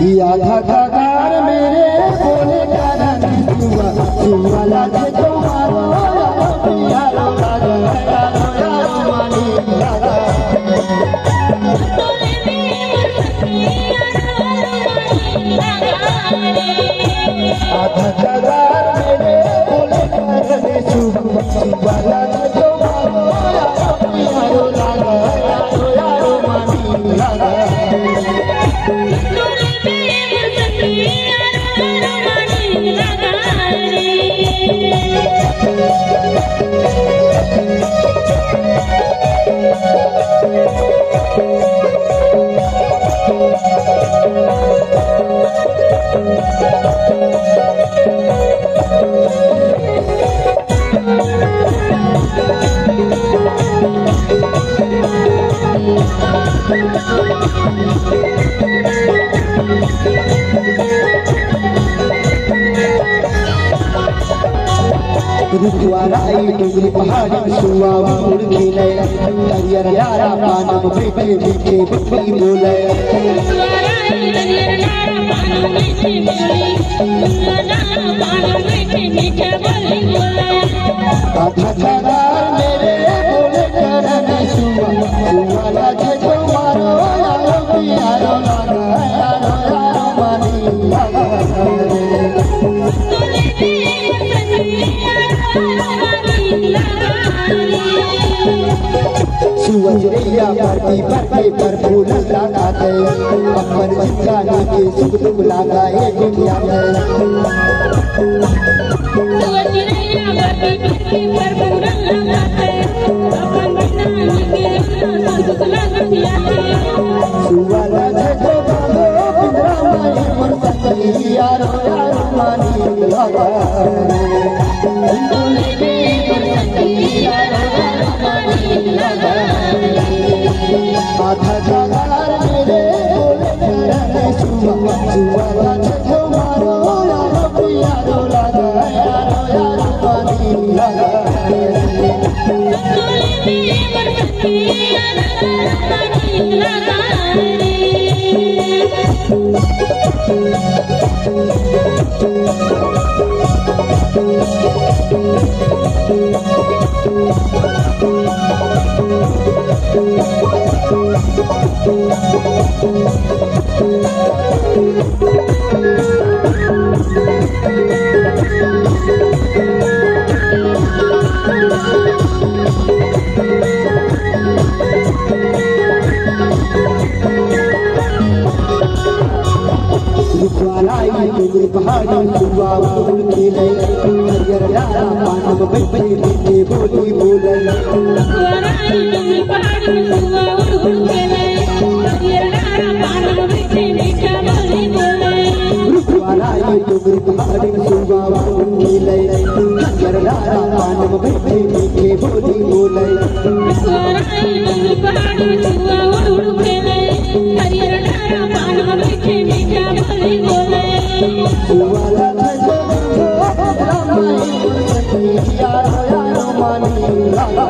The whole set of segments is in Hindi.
आधा कगार मेरे बोले कारण सुआ सुआ लागे तुम्हारो यारो लागे यारो यारो मानी लागा आधा कगार मेरे बोले कारण सुआ सुआ लागे तुम्हारो यारो लागे यारो यारो मानी लागा रुकवाराई डुगरी पहाड़ी सुआ उड़ खेले हरियर यारा पानम बेटे मीठे बकरी बोले आधा कगार मेरे बोले कारण सुआ सुआ लागे तुम्हारो यारो यारो लागा यारो यारो मानी लागा सुवजरिया परती परते पर फूल लगाते अपन बच्चानी के सुख दुख लगाए दुनिया में सुवजरिया परती परते पर फूल लगाते अपन बच्चानी के सुख दुख लगाए सुवा लगे तो बाबो पिंजरा में मन सती यारो यारो मानी लगा आधा कगार मेरे बोले कारण सुआ सुआ लागे तुम्हारो यारो यारो लागा यारो यारो मानी लागा रुकवाराई डुगरी पहाड़ी सुआ उड़ खेले हरियर यारा पानम बेटे मीठे बोली बोले रुकवाराई डुगरी पहाड़ी सुआ उड़ खेले हरियर यारा पानम बेटे मीठे बोली बोले रुकवाराई डुगरी पहाड़ी सुआ उड़ खेले हरियर यारा पानम बेटे मीठे बोली बोले रुकवाराई डुगरी पहाड़ी सुआ उड़ खेले हरियर यारा पानम बेटे मीठे बोली बोले सुआ लागे यारो यारो मानी लागा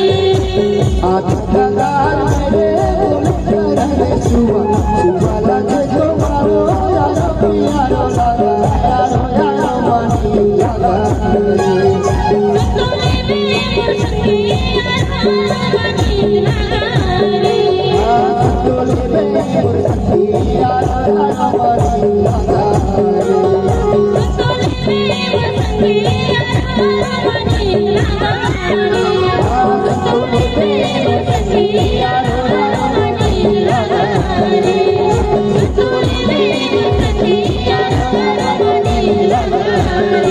आधा कगार मेरे बोले कारण सुआ सुआ लागे तुम्हारो यारो यारो लागा यारो यारो मानी लागा Thank you.